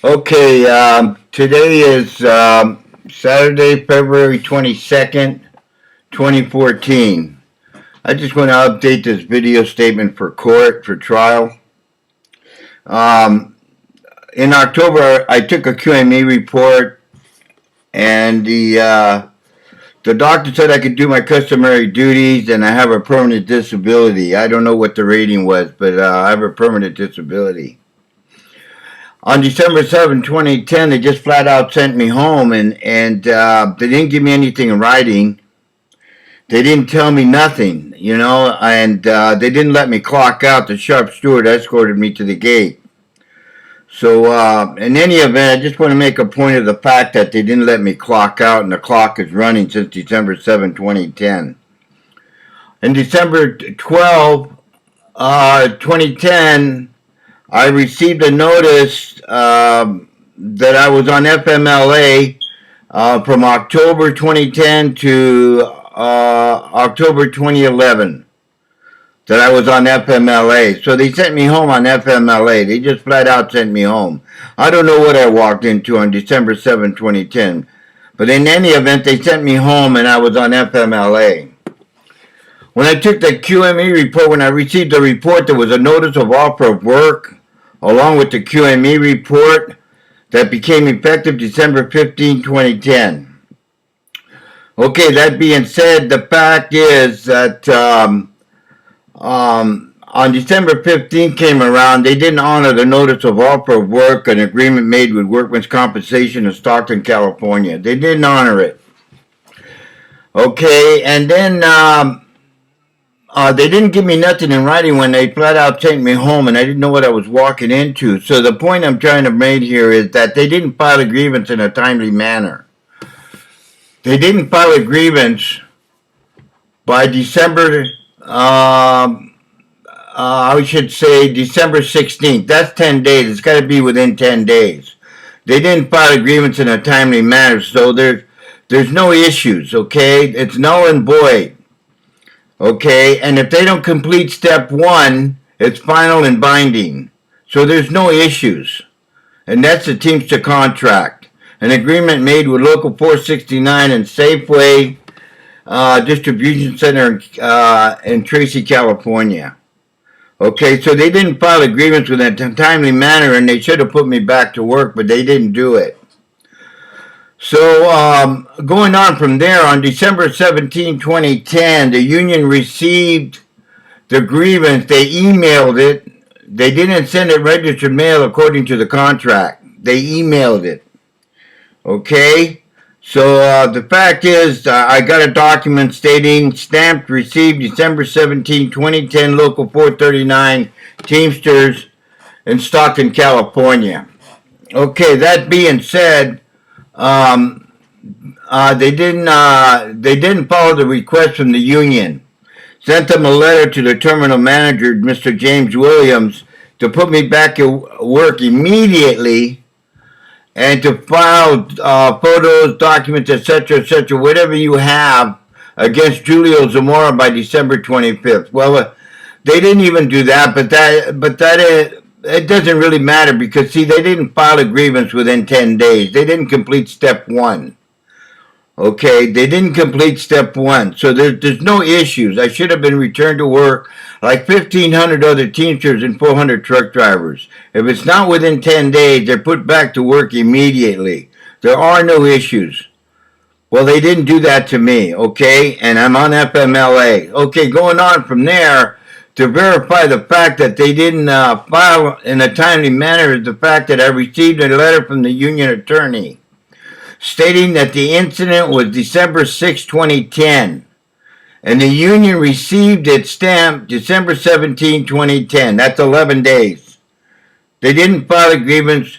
Okay, today is Saturday, February 22nd, 2014. I just want to update this video statement for court, for trial. In October, I took a QME report, and the doctor said I could do my customary duties, and I have a permanent disability. I don't know what the rating was, but I have a permanent disability. On December 7, 2010, they just flat out sent me home, and they didn't give me anything in writing. They didn't tell me nothing, and they didn't let me clock out. The sharp steward escorted me to the gate. So in any event, I just want to make a point of the fact that they didn't let me clock out, and the clock is running since December 7, 2010. In December 12, 2010, I received a notice that I was on FMLA from October 2010 to October 2011, that I was on FMLA. So they sent me home on FMLA. They just flat out sent me home. I don't know what I walked into on December 7, 2010. But in any event, they sent me home and I was on FMLA. When I took the QME report, when I received the report, there was a notice of offer of work along with the QME report that became effective December 15, 2010. Okay, that being said, the fact is that on December 15 came around, they didn't honor the notice of offer of work, an agreement made with Workmen's Compensation in Stockton, California. They didn't honor it. Okay, and then they didn't give me nothing in writing when they flat out sent me home, and I didn't know what I was walking into. So the point I'm trying to make here is that they didn't file a grievance in a timely manner. They didn't file a grievance by December, I should say December 16th. That's 10 days. It's got to be within 10 days. They didn't file a grievance in a timely manner, so there's no issues, okay? It's null and void. Okay, and if they don't complete step 1, it's final and binding. So there's no issues. And that's the Teamster contract. An agreement made with Local 469 and Safeway Distribution Center in Tracy, California. Okay, so they didn't file a grievance within a timely manner, and they should have put me back to work, but they didn't do it. So going on from there, on December 17, 2010, the union received the grievance. They emailed it. They didn't send it registered mail according to the contract. They emailed it. Okay? So the fact is, I got a document stating, stamped, received December 17, 2010, Local 439, Teamsters in Stockton, California. Okay, that being said, they didn't follow the request from the union. Sent them a letter to the terminal manager, Mr. James Williams, to put me back at work immediately and to file photos, documents, etc., whatever you have against Julio Zamora by December 25th. Well, they didn't even do that, but it doesn't really matter because, see, they didn't file a grievance within 10 days. They didn't complete step 1. Okay, they didn't complete step 1. So there's no issues. I should have been returned to work like 1,500 other Teamsters and 400 truck drivers. If it's not within 10 days, they're put back to work immediately. There are no issues. Well, they didn't do that to me, okay? And I'm on FMLA. Okay, going on from there, to verify the fact that they didn't file in a timely manner is the fact that I received a letter from the union attorney stating that the incident was December 6, 2010, and the union received it stamped December 17, 2010. That's 11 days. They didn't file a grievance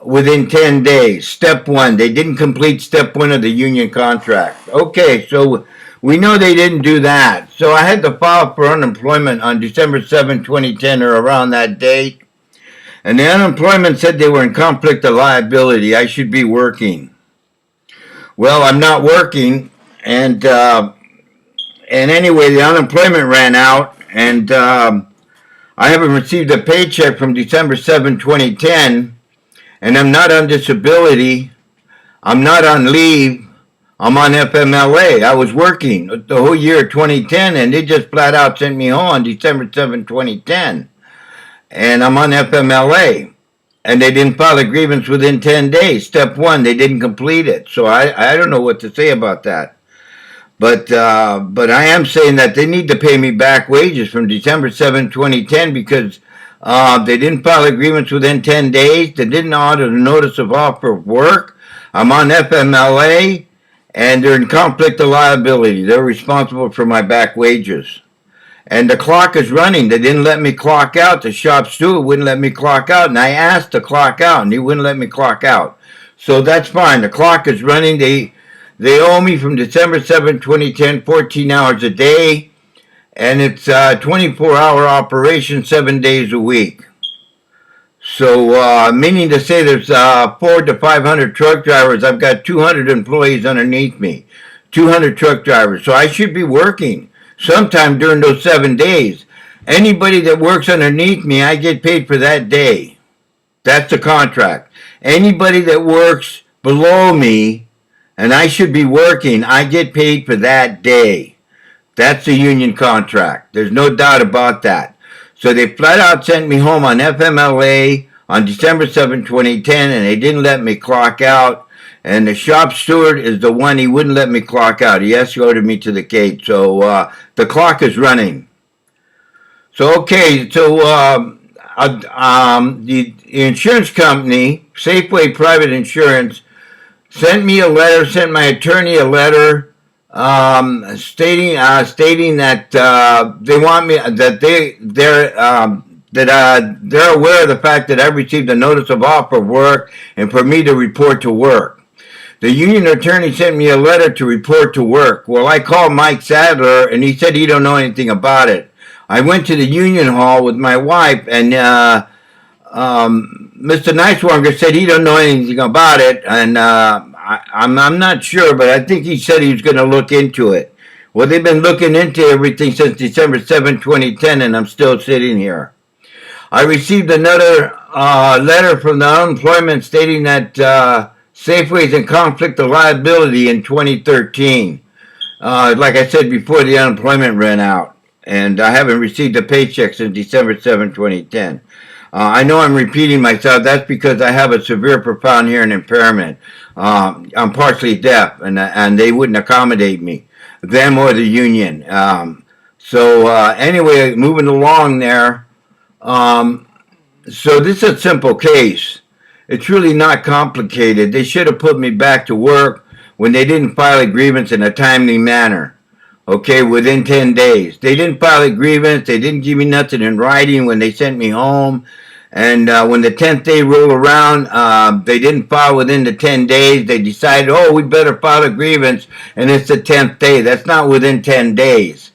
within 10 days. Step 1. They didn't complete step 1 of the union contract. Okay, so we know they didn't do that. So I had to file for unemployment on December 7, 2010, or around that date. And the unemployment said they were in conflict of liability. I should be working. Well, I'm not working, and anyway, the unemployment ran out, and I haven't received a paycheck from December 7, 2010, and I'm not on disability. I'm not on leave. I'm on FMLA. I was working the whole year of 2010, and they just flat out sent me home on December 7, 2010. And I'm on FMLA. And they didn't file a grievance within 10 days. Step one, they didn't complete it. So I don't know what to say about that. But I am saying that they need to pay me back wages from December 7, 2010, because they didn't file a grievance within 10 days. They didn't honor the notice of offer of work. I'm on FMLA, and they're in conflict of liability. They're responsible for my back wages. And the clock is running. They didn't let me clock out. The shop steward wouldn't let me clock out. And I asked to clock out, and he wouldn't let me clock out. So that's fine. The clock is running. They owe me from December 7, 2010, 14 hours a day. And it's a 24-hour operation, 7 days a week. So, meaning to say there's 400 to 500 truck drivers. I've got 200 employees underneath me. 200 truck drivers. So I should be working sometime during those 7 days. Anybody that works underneath me, I get paid for that day. That's the contract. Anybody that works below me, and I should be working, I get paid for that day. That's the union contract. There's no doubt about that. So they flat out sent me home on FMLA on December 7, 2010, and they didn't let me clock out. And the shop steward is the one, he wouldn't let me clock out. He escorted me to the gate. So the clock is running. So, okay, so the insurance company, Safeway Private Insurance, sent me a letter, sent my attorney a letter stating that they want me, that they're aware of the fact that I've received a notice of offer of work and for me to report to work. The union attorney sent me a letter to report to work. Well, I called Mike Sadler, and he said he don't know anything about it. I went to the union hall with my wife, and Mr. Nicewanger said he don't know anything about it, and I'm not sure, but I think he said he was going to look into it. Well, they've been looking into everything since December 7, 2010, and I'm still sitting here. I received another letter from the unemployment stating that Safeway is in conflict of liability in 2013. Like I said before, the unemployment ran out, and I haven't received a paycheck since December 7, 2010. I know I'm repeating myself. That's because I have a severe, profound hearing impairment. I'm partially deaf, and they wouldn't accommodate me, them or the union. Anyway, moving along there. So this is a simple case. It's really not complicated. They should have put me back to work when they didn't file a grievance in a timely manner. Okay, within 10 days. They didn't file a grievance. They didn't give me nothing in writing when they sent me home. And when the 10th day rolled around, they didn't file within the 10 days. They decided, oh, we better file a grievance, and it's the 10th day. That's not within 10 days.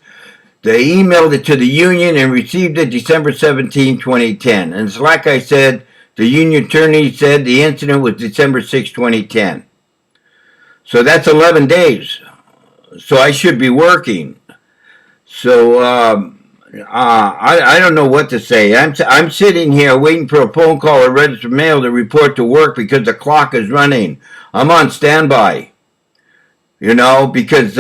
They emailed it to the union and received it December 17, 2010. And it's like I said, the union attorney said the incident was December 6, 2010. So that's 11 days. So I should be working. So I don't know what to say. I'm sitting here waiting for a phone call or registered mail to report to work because the clock is running. I'm on standby. Because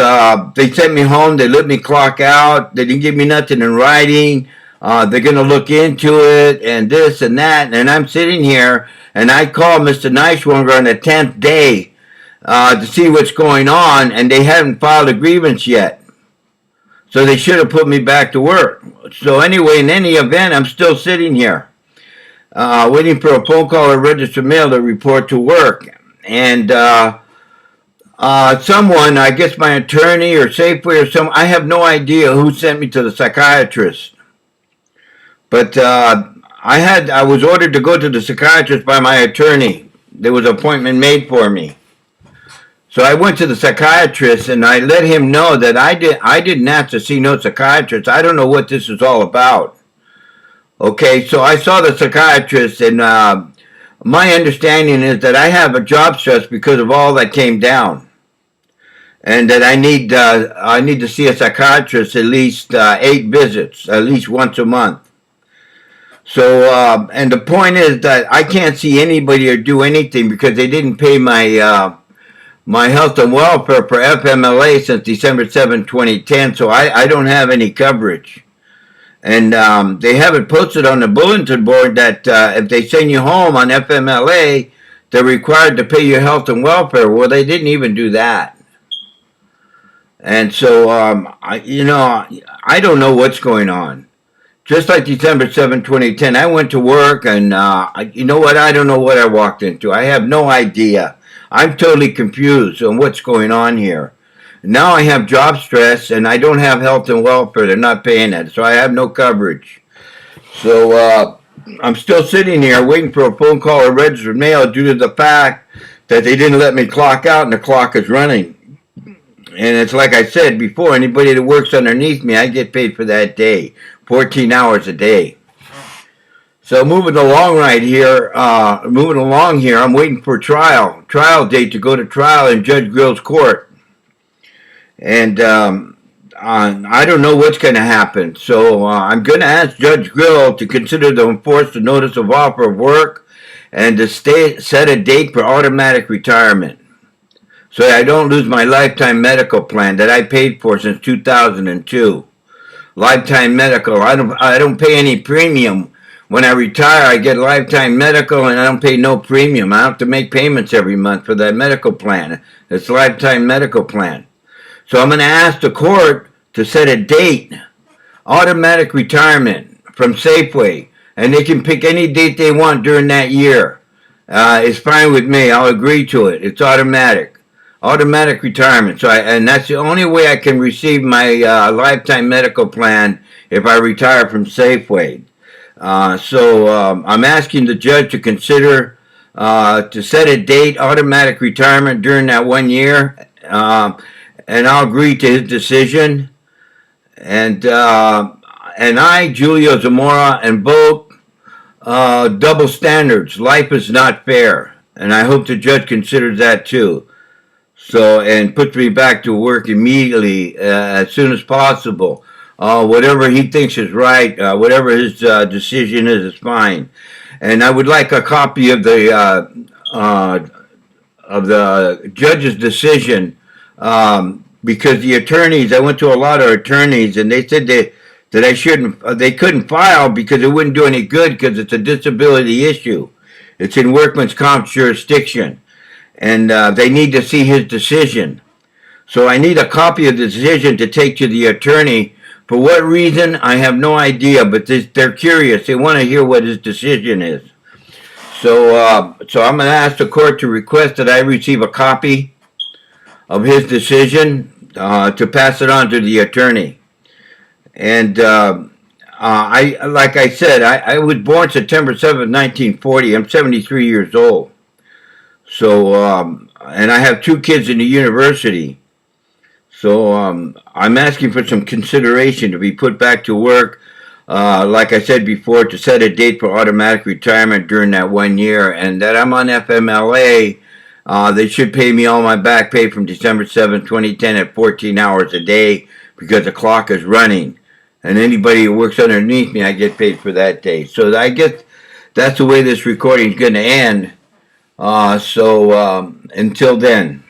they sent me home. They let me clock out. They didn't give me nothing in writing. They're going to look into it and this and that. And I'm sitting here, and I call Mr. Nicewanger on the 10th day to see what's going on, and they haven't filed a grievance yet. So they should have put me back to work. So anyway, in any event, I'm still sitting here waiting for a phone call or registered mail to report to work. And someone, I guess my attorney or Safeway or someone, I have no idea who sent me to the psychiatrist. But I was ordered to go to the psychiatrist by my attorney. There was an appointment made for me. So I went to the psychiatrist, and I let him know that I didn't ask to see no psychiatrist. I don't know what this is all about. Okay, so I saw the psychiatrist, and my understanding is that I have a job stress because of all that came down, and that I need to see a psychiatrist at least 8 visits, at least once a month. So, and the point is that I can't see anybody or do anything because they didn't pay my health and welfare for FMLA since December 7, 2010. So I don't have any coverage. And they have it posted on the bulletin board that if they send you home on FMLA, they're required to pay your health and welfare. Well, they didn't even do that. And so, I don't know what's going on. Just like December 7, 2010, I went to work and, you know what? I don't know what I walked into. I have no idea. I'm totally confused on what's going on here. Now I have job stress and I don't have health and welfare. They're not paying it. So I have no coverage. So I'm still sitting here waiting for a phone call or registered mail due to the fact that they didn't let me clock out and the clock is running. And it's like I said before, anybody that works underneath me, I get paid for that day, 14 hours a day. So moving along here, I'm waiting for trial date to go to trial in Judge Grill's court. And I don't know what's going to happen. So I'm going to ask Judge Grill to consider to enforce the notice of offer of work and to set a date for automatic retirement, so I don't lose my lifetime medical plan that I paid for since 2002. Lifetime medical. I don't pay any premium. When I retire, I get lifetime medical and I don't pay no premium. I have to make payments every month for that medical plan. It's lifetime medical plan. So I'm going to ask the court to set a date, automatic retirement from Safeway, and they can pick any date they want during that year. It's fine with me. I'll agree to it. It's automatic retirement. So and that's the only way I can receive my lifetime medical plan if I retire from Safeway. So I'm asking the judge to consider to set a date, automatic retirement during that 1 year, and I'll agree to his decision. And I, Julio Zamora, invoke double standards. Life is not fair, and I hope the judge considers that too. So, and puts me back to work immediately as soon as possible. Whatever he thinks is right, whatever his decision is fine. And I would like a copy of the judge's decision, because the attorneys, I went to a lot of attorneys, and they said that they couldn't file because it wouldn't do any good because it's a disability issue. It's in workman's comp jurisdiction. And they need to see his decision. So I need a copy of the decision to take to the attorney. For what reason, I have no idea, but they're curious. They want to hear what his decision is. So I'm going to ask the court to request that I receive a copy of his decision to pass it on to the attorney. And like I said, I was born September 7th, 1940. I'm 73 years old. So, and I have 2 kids in the university. So, I'm asking for some consideration to be put back to work, like I said before, to set a date for automatic retirement during that 1 year, and that I'm on FMLA. They should pay me all my back pay from December 7, 2010 at 14 hours a day because the clock is running. And anybody who works underneath me, I get paid for that day. So I guess that's the way this recording is going to end. Until then.